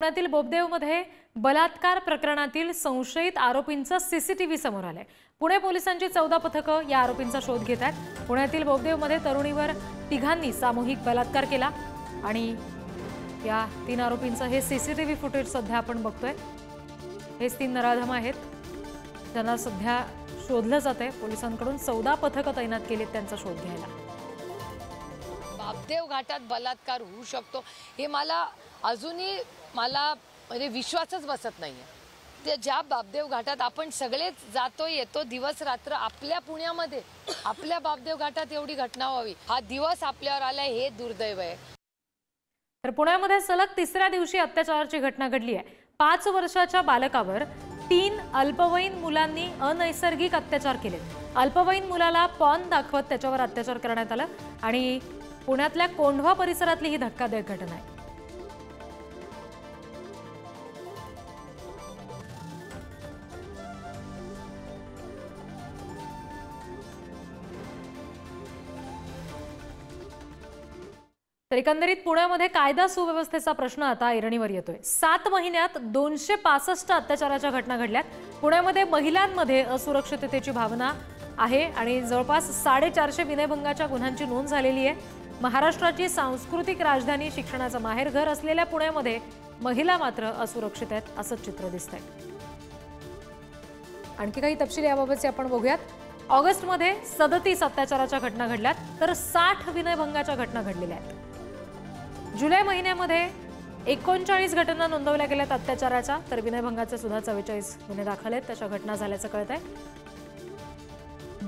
पुण्यातील बोबदेवमध्ये बलात्कार प्रकरणातील संशयित आरोपींचं सीसीटीव्ही समोर आलंय। पुणे पोलिसांची 14 पथकं या आरोपींचा शोध घेत आहेत। पुण्यातील बोबदेवमध्ये तरुणीवर तिघांनी सामूहिक बलात्कार केला आणि या 3 आरोपींचं हे सीसीटीव्ही फुटेज सध्या आपण बघतोय। हेच 3 नराधम आहेत ज्यांना सध्या शोधलं जातंय। पोलिसांकडून 14 पथकं तैनात केलीत त्यांचा शोध घ्यायला। बापदेव घाटात बलात्कार होऊ शकतो हे मला अजूनही म्हणजे विश्वासच बसत नाहीये। ते ज्या बापदेव घाटात आपण सगळेच जातो येतो दिवस रात्र, आपल्या पुण्यामध्ये आपल्या बापदेव घाटात एवढी घटना व्हावी हा दिवस आपल्यावर आलाय हे दुर्दैव आहे। तर पुण्यामध्ये सलग तिसऱ्या दिवशी अत्याचाराची घटना घडली आहे। 5 वर्षाच्या बालकावर 3 अल्पवयीन मुलांनी अनैसर्गिक अत्याचार केले। अल्पवयीन मुलाला पॉर्न दाखवत त्याच्यावर अत्याचार करण्यात आला आणि पुण्यातल्या कोंढवा परिसरातली ही धक्कादायक घटना आहे। तर एकंदरीत पुण्यामध्ये कायदा सुव्यवस्थेचा प्रश्न आता ऐरणीवर येतोय। 7 महिन्यात 265 अत्याचाराच्या घटना घडल्यात। पुण्यामध्ये महिलांमध्ये असुरक्षिततेची भावना आहे आणि जवळपास 450 विनयभंगाच्या गुन्ह्यांची नोंद झालेली आहे। महाराष्ट्राची सांस्कृतिक राजधानी, शिक्षणाचं माहेरघर असलेल्या पुण्यामध्ये महिला मात्र असुरक्षित आहेत असं चित्र दिसतंय। आणखी काही तपशील याबाबतचे आपण बघूयात। ऑगस्टमध्ये 37 अत्याचाराच्या घटना घडल्यात तर 60 विनयभंगाच्या घटना घडलेल्या आहेत। जुलै महिन्यामध्ये 39 घटना नोंदवल्या गेल्यात अत्याचाराच्या, तर विनयभंगाचे सुद्धा 44 गुन्हे दाखल आहेत, तशा घटना झाल्याचं कळत आहे।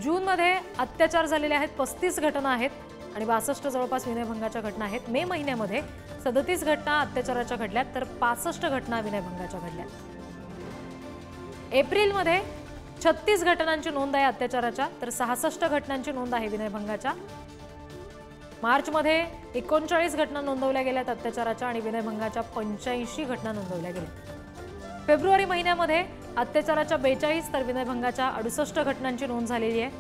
जूनमध्ये अत्याचार झालेले आहेत 35 घटना आहेत आणि 62 जवळपास विनयभंगाच्या घटना आहेत। मे महिन्यामध्ये 37 घटना अत्याचाराच्या घडल्यात तर 65 घटना विनयभंगाच्या घडल्यात। एप्रिलमध्ये 36 घटनांची नोंद आहे अत्याचाराच्या तर 66 घटनांची नोंद आहे विनयभंगाच्या। मार्चमध्ये 39 घटना नोंदवल्या गेल्यात अत्याचाराच्या आणि विनयभंगाच्या 85 घटना नोंदवल्या गेल्या। फेब्रुवारी महिन्यामध्ये अत्याचाराच्या 42 तर विनयभंगाच्या 68 घटनांची नोंद झालेली आहे।